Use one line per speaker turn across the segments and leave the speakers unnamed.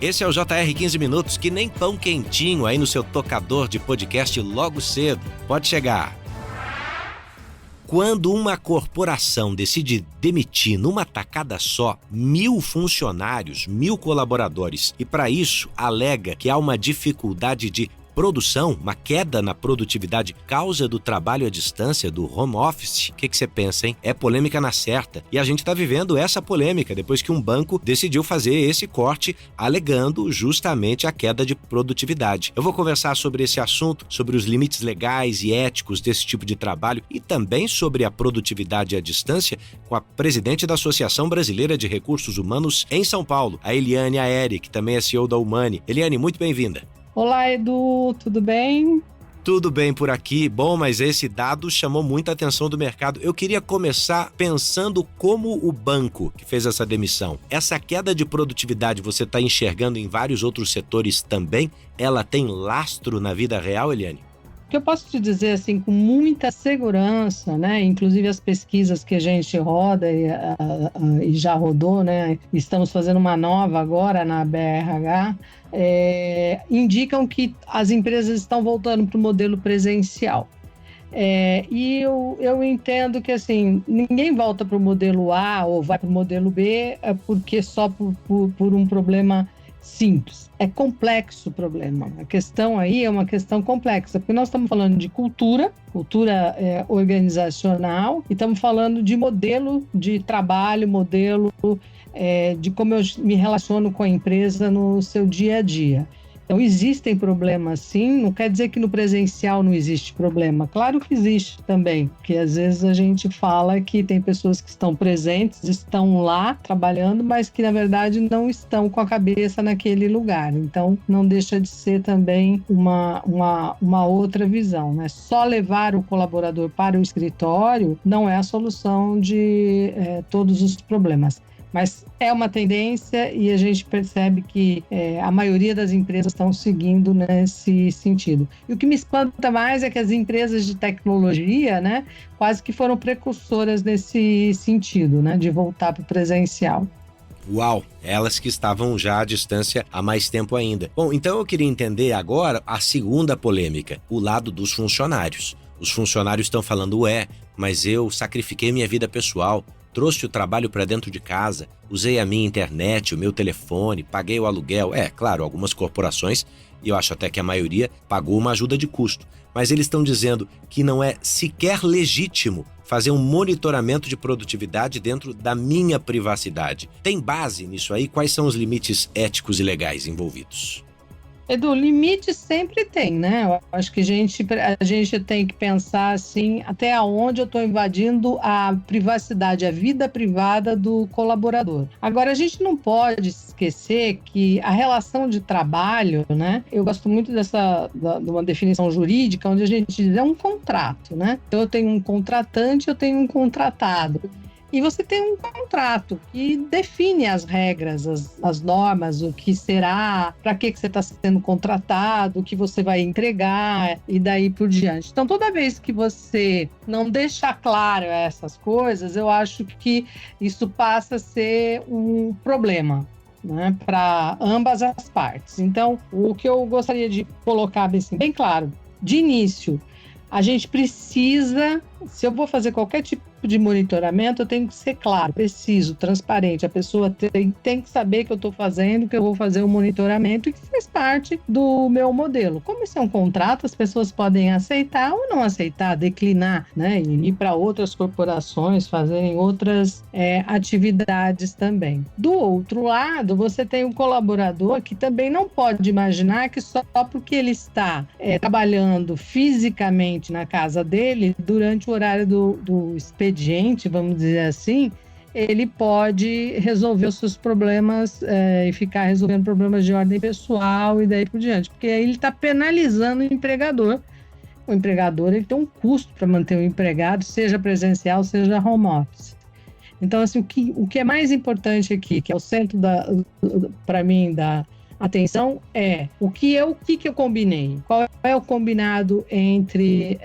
Esse é o JR 15 Minutos, que nem pão quentinho aí no seu tocador de podcast logo cedo. Pode chegar. Quando uma corporação decide demitir numa tacada só 1.000 funcionários, 1.000 colaboradores, e para isso alega que há uma dificuldade de produção, uma queda na produtividade, causa do trabalho à distância, do home office, o que você pensa, hein? É polêmica na certa. E a gente está vivendo essa polêmica depois que um banco decidiu fazer esse corte, alegando justamente a queda de produtividade. Eu vou conversar sobre esse assunto, sobre os limites legais e éticos desse tipo de trabalho e também sobre a produtividade à distância com a presidente da Associação Brasileira de Recursos Humanos em São Paulo, a Eliane Aeri, que também é CEO da Humani. Eliane, muito bem-vinda.
Olá, Edu, tudo bem?
Tudo bem por aqui. Bom, mas esse dado chamou muita atenção do mercado. Eu queria começar pensando como o banco que fez essa demissão. Essa queda de produtividade você está enxergando em vários outros setores também? Ela tem lastro na vida real, Eliane?
O que eu posso te dizer, assim, com muita segurança, né? Inclusive as pesquisas que a gente roda e já rodou, né? Estamos fazendo uma nova agora na BRH, indicam que as empresas estão voltando para o modelo presencial. E eu entendo que, assim, ninguém volta para o modelo A ou vai para o modelo B porque só por um problema simples. É complexo o problema. A questão aí é uma questão complexa, porque nós estamos falando de cultura organizacional, e estamos falando de modelo de trabalho, modelo de como eu me relaciono com a empresa no seu dia a dia. Então, existem problemas, sim. Não quer dizer que no presencial não existe problema. Claro que existe também, porque às vezes a gente fala que tem pessoas que estão presentes, estão lá trabalhando, mas que, na verdade, não estão com a cabeça naquele lugar. Então, não deixa de ser também uma outra visão, né? Só levar o colaborador para o escritório não é a solução de todos os problemas. Mas é uma tendência e a gente percebe que a maioria das empresas estão seguindo nesse sentido. E o que me espanta mais é que as empresas de tecnologia, né, quase que foram precursoras nesse sentido, né, de voltar para o presencial.
Uau! Elas que estavam já à distância há mais tempo ainda. Bom, então eu queria entender agora a segunda polêmica, o lado dos funcionários. Os funcionários estão falando, mas eu sacrifiquei minha vida pessoal, trouxe o trabalho para dentro de casa, usei a minha internet, o meu telefone, paguei o aluguel. Claro, algumas corporações, e eu acho até que a maioria, pagou uma ajuda de custo. Mas eles estão dizendo que não é sequer legítimo fazer um monitoramento de produtividade dentro da minha privacidade. Tem base nisso aí? Quais são os limites éticos e legais envolvidos?
Edu, limite sempre tem, né? Eu acho que a gente tem que pensar assim, até onde eu estou invadindo a privacidade, a vida privada do colaborador. Agora, a gente não pode esquecer que a relação de trabalho, né? Eu gosto muito de uma definição jurídica, onde a gente diz é um contrato, né? Então, eu tenho um contratante, eu tenho um contratado. E você tem um contrato que define as regras, as normas, o que será, para que você está sendo contratado, o que você vai entregar e daí por diante. Então, toda vez que você não deixa claro essas coisas, eu acho que isso passa a ser um problema, né, para ambas as partes. Então, o que eu gostaria de colocar assim, bem claro, de início, a gente precisa, se eu vou fazer qualquer tipo de monitoramento, eu tenho que ser claro, preciso, transparente. A pessoa tem que saber que eu estou fazendo, que eu vou fazer o monitoramento e que faz parte do meu modelo. Como isso é um contrato, as pessoas podem aceitar ou não aceitar, declinar, né? E ir para outras corporações, fazerem outras atividades também. Do outro lado, você tem um colaborador que também não pode imaginar que só porque ele está trabalhando fisicamente na casa dele, durante o horário do expediente, vamos dizer assim, ele pode resolver os seus problemas e ficar resolvendo problemas de ordem pessoal e daí por diante, porque aí ele está penalizando o empregador. O empregador ele tem um custo para manter o empregado, seja presencial, seja home office. Então, assim, o que é mais importante aqui, que é o centro para mim atenção é o que eu combinei, qual é o combinado entre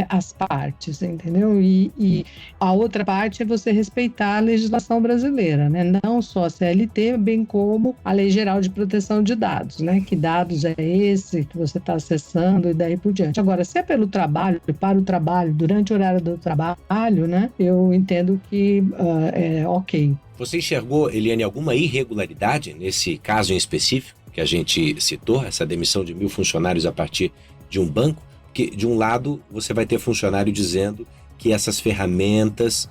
as partes, entendeu? E a outra parte é você respeitar a legislação brasileira, né? Não só a CLT, bem como a Lei Geral de Proteção de Dados, né? Que dados é esse que você está acessando e daí por diante. Agora, se é pelo trabalho, para o trabalho, durante o horário do trabalho, né? Eu entendo que é ok.
Você enxergou, Eliane, alguma irregularidade nesse caso em específico que a gente citou, essa demissão de 1.000 funcionários a partir de um banco? Porque, de um lado, você vai ter funcionário dizendo que essas ferramentas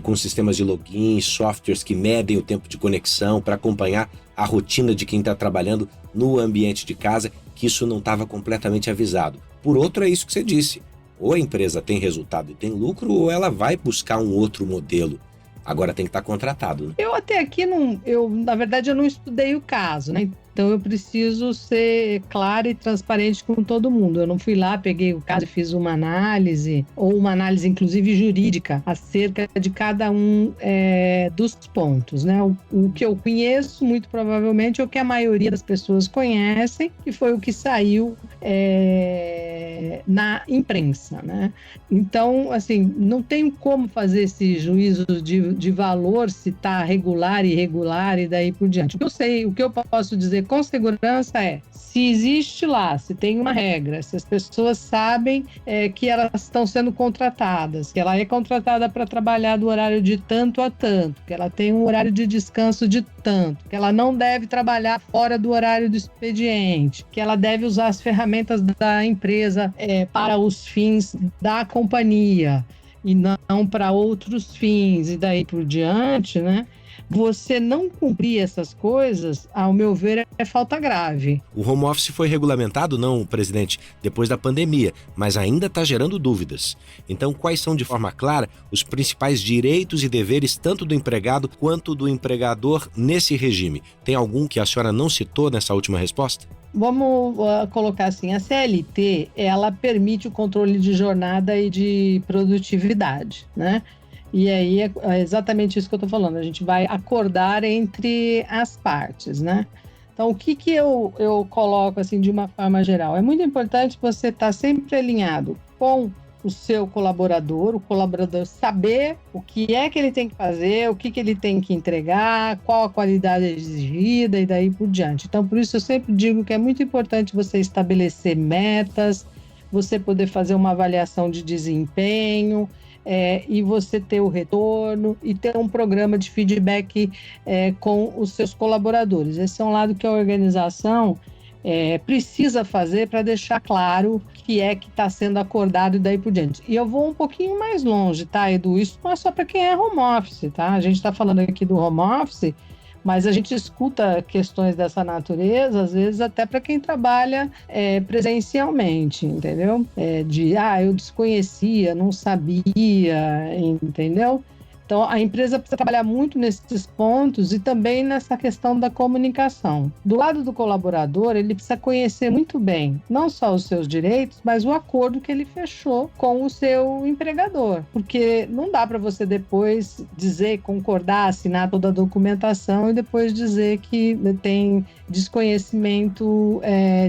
com sistemas de login, softwares que medem o tempo de conexão para acompanhar a rotina de quem está trabalhando no ambiente de casa, que isso não estava completamente avisado. Por outro, é isso que você disse. Ou a empresa tem resultado e tem lucro, ou ela vai buscar um outro modelo. Agora tem que estar contratado, né?
Eu até aqui na verdade, eu não estudei o caso, né? Então eu preciso ser clara e transparente com todo mundo. Eu não fui lá, peguei o caso e fiz uma análise, ou uma análise inclusive jurídica, acerca de cada um dos pontos, né? O que eu conheço, muito provavelmente, é o que a maioria das pessoas conhecem, que foi o que saiu na imprensa, né? Então, assim, não tem como fazer esse juízo de valor, se está regular, irregular e daí por diante. O que eu posso dizer com segurança se existe lá, se tem uma regra, se as pessoas sabem que elas estão sendo contratadas, que ela é contratada para trabalhar do horário de tanto a tanto, que ela tem um horário de descanso de tanto, que ela não deve trabalhar fora do horário do expediente, que ela deve usar as ferramentas da empresa para os fins da companhia e não para outros fins e daí por diante, né? Você não cumprir essas coisas, ao meu ver, é falta grave.
O home office foi regulamentado, não, presidente, depois da pandemia, mas ainda está gerando dúvidas. Então, quais são, de forma clara, os principais direitos e deveres tanto do empregado quanto do empregador nesse regime? Tem algum que a senhora não citou nessa última resposta?
Vamos colocar assim, a CLT, ela permite o controle de jornada e de produtividade, né? E aí é exatamente isso que eu estou falando, a gente vai acordar entre as partes, né? Então, o que eu coloco assim de uma forma geral? É muito importante você estar sempre alinhado com o seu colaborador, o colaborador saber o que é que ele tem que fazer, o que ele tem que entregar, qual a qualidade exigida e daí por diante. Então, por isso eu sempre digo que é muito importante você estabelecer metas, você poder fazer uma avaliação de desempenho, e você ter o retorno e ter um programa de feedback com os seus colaboradores. Esse é um lado que a organização precisa fazer para deixar claro que está sendo acordado e daí por diante. E eu vou um pouquinho mais longe, tá, Edu? Isso não é só para quem é home office, tá? A gente está falando aqui do home office, mas a gente escuta questões dessa natureza, às vezes até para quem trabalha presencialmente, entendeu? Eu desconhecia, não sabia, entendeu? Então, a empresa precisa trabalhar muito nesses pontos e também nessa questão da comunicação. Do lado do colaborador, ele precisa conhecer muito bem, não só os seus direitos, mas o acordo que ele fechou com o seu empregador. Porque não dá para você depois dizer, concordar, assinar toda a documentação e depois dizer que tem desconhecimento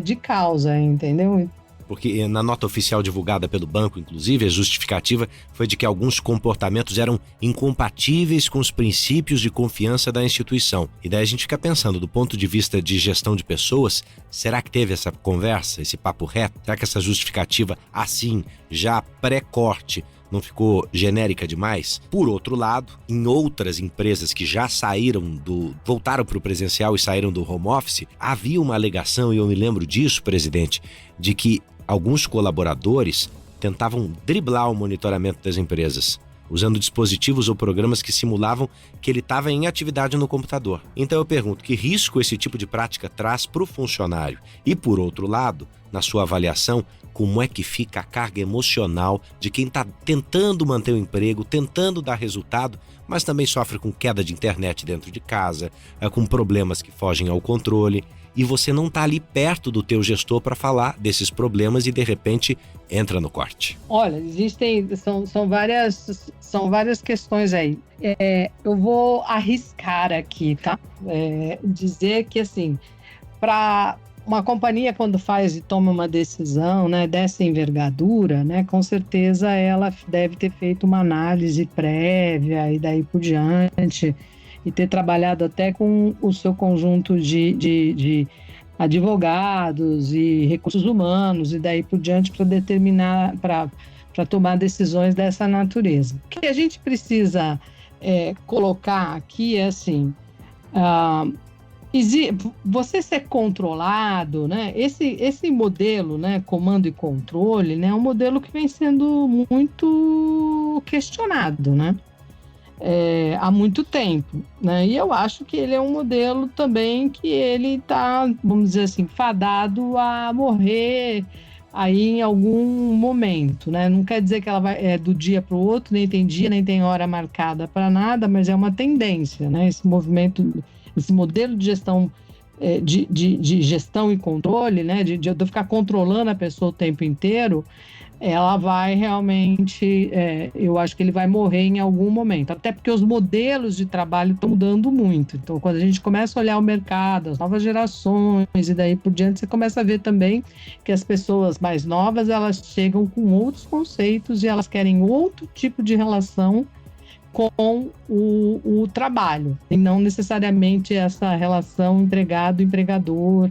de causa, entendeu?
Porque na nota oficial divulgada pelo banco, inclusive, a justificativa foi de que alguns comportamentos eram incompatíveis com os princípios de confiança da instituição. E daí a gente fica pensando, do ponto de vista de gestão de pessoas, será que teve essa conversa, esse papo reto? Será que essa justificativa, assim, já pré-corte, não ficou genérica demais? Por outro lado, em outras empresas que já voltaram para o presencial e saíram do home office, havia uma alegação, e eu me lembro disso, presidente, de que alguns colaboradores tentavam driblar o monitoramento das empresas, usando dispositivos ou programas que simulavam que ele estava em atividade no computador. Então eu pergunto, que risco esse tipo de prática traz para o funcionário? E por outro lado, na sua avaliação, como é que fica a carga emocional de quem está tentando manter o emprego, tentando dar resultado, mas também sofre com queda de internet dentro de casa, com problemas que fogem ao controle, e você não está ali perto do teu gestor para falar desses problemas e de repente entra no corte?
Olha, são várias questões aí. Eu vou arriscar aqui, tá? Dizer que assim, para uma companhia, quando faz e toma uma decisão, né, dessa envergadura, né, com certeza ela deve ter feito uma análise prévia e daí por diante, e ter trabalhado até com o seu conjunto de advogados e recursos humanos e daí por diante para determinar, para tomar decisões dessa natureza. O que a gente precisa colocar aqui é assim, você ser controlado, né? Esse modelo, né, comando e controle, né, é um modelo que vem sendo muito questionado, né? Há muito tempo, né? E eu acho que ele é um modelo também que ele está, vamos dizer assim, fadado a morrer aí em algum momento, né? Não quer dizer que ela vai do dia para o outro, nem tem dia, nem tem hora marcada para nada, mas é uma tendência, né? Esse movimento, esse modelo de gestão, de gestão e controle, né? De eu ficar controlando a pessoa o tempo inteiro, ela vai realmente, eu acho que ele vai morrer em algum momento, até porque os modelos de trabalho estão mudando muito. Então, quando a gente começa a olhar o mercado, as novas gerações e daí por diante, você começa a ver também que as pessoas mais novas, elas chegam com outros conceitos e elas querem outro tipo de relação com o trabalho, e não necessariamente essa relação empregado-empregador,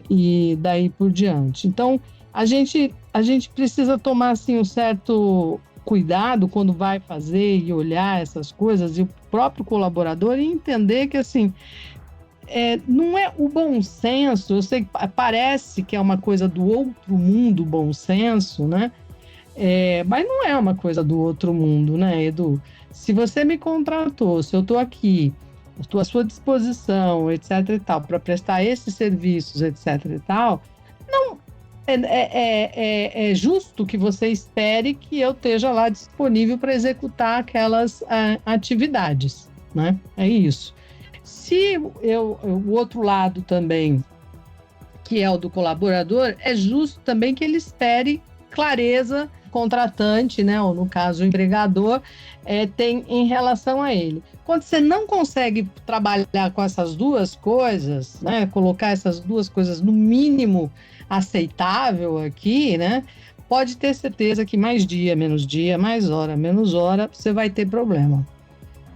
e daí por diante. Então, a gente precisa tomar assim, um certo cuidado quando vai fazer e olhar essas coisas, e o próprio colaborador, e entender que assim, não é o bom senso. Eu sei que parece que é uma coisa do outro mundo, bom senso, né? Mas não é uma coisa do outro mundo, né, Edu? Se você me contratou, se eu estou aqui, estou à sua disposição, etc e tal, para prestar esses serviços, etc e tal, não é justo que você espere que eu esteja lá disponível para executar aquelas atividades, né? É isso. Se o outro lado também, que é o do colaborador, é justo também que ele espere clareza, contratante, né, ou no caso o empregador, tem em relação a ele. Quando você não consegue trabalhar com essas duas coisas, né, colocar essas duas coisas no mínimo aceitável aqui, né, pode ter certeza que mais dia, mais hora, menos hora, você vai ter problema.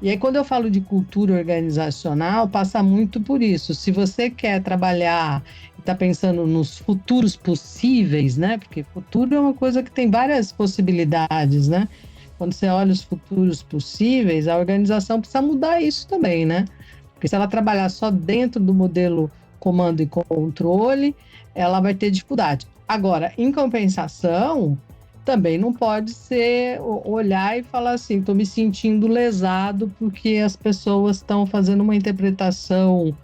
E aí, quando eu falo de cultura organizacional, passa muito por isso. Se você quer trabalhar e está pensando nos futuros possíveis, né? Porque futuro é uma coisa que tem várias possibilidades, né? Quando você olha os futuros possíveis, a organização precisa mudar isso também, né? Porque se ela trabalhar só dentro do modelo comando e controle, ela vai ter dificuldade. Agora, em compensação, também não pode ser olhar e falar assim, estou me sentindo lesado porque as pessoas estão fazendo uma interpretação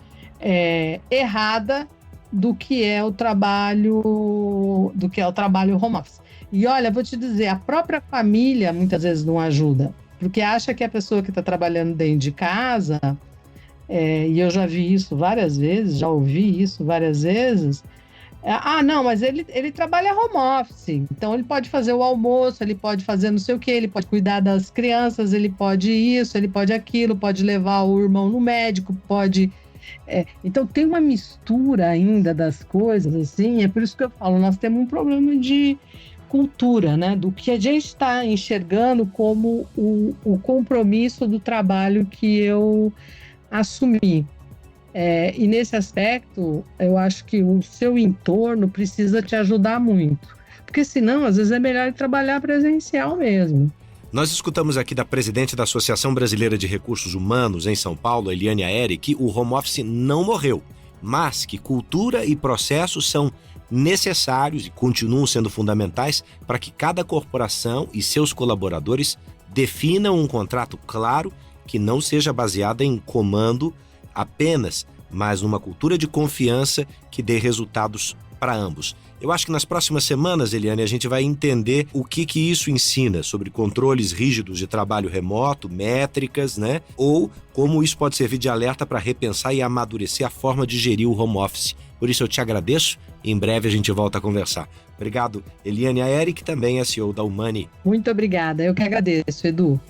errada do que é o trabalho home office. E olha, vou te dizer, a própria família muitas vezes não ajuda, porque acha que a pessoa que está trabalhando dentro de casa, e eu já vi isso várias vezes, já ouvi isso várias vezes, não, mas ele trabalha home office, então ele pode fazer o almoço, ele pode fazer não sei o que, ele pode cuidar das crianças, ele pode isso, ele pode aquilo, pode levar o irmão no médico, pode... Então tem uma mistura ainda das coisas, assim, é por isso que eu falo, nós temos um problema de cultura, né, do que a gente está enxergando como o compromisso do trabalho que eu assumi. E nesse aspecto, eu acho que o seu entorno precisa te ajudar muito. Porque senão, às vezes, é melhor trabalhar presencial mesmo.
Nós escutamos aqui da presidente da Associação Brasileira de Recursos Humanos em São Paulo, Eliane Aeri, que o home office não morreu, mas que cultura e processos são necessários e continuam sendo fundamentais para que cada corporação e seus colaboradores definam um contrato claro que não seja baseado em comando apenas, mas numa cultura de confiança que dê resultados para ambos. Eu acho que nas próximas semanas, Eliane, a gente vai entender o que isso ensina sobre controles rígidos de trabalho remoto, métricas, né? Ou como isso pode servir de alerta para repensar e amadurecer a forma de gerir o home office. Por isso eu te agradeço e em breve a gente volta a conversar. Obrigado, Eliane Aeri, que também é CEO da Humani.
Muito obrigada, eu que agradeço, Edu.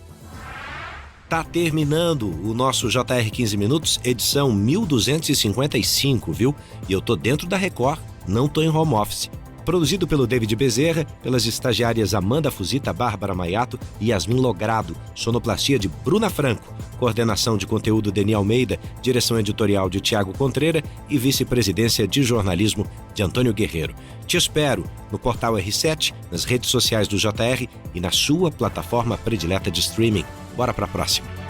Tá terminando o nosso JR 15 Minutos, edição 1255, viu? E eu tô dentro da Record, não tô em home office. Produzido pelo David Bezerra, pelas estagiárias Amanda Fusita, Bárbara Maiato e Yasmin Logrado, sonoplastia de Bruna Franco, coordenação de conteúdo Deni Almeida, direção editorial de Tiago Contreira e vice-presidência de jornalismo de Antônio Guerreiro. Te espero no portal R7, nas redes sociais do JR e na sua plataforma predileta de streaming. Bora pra próxima.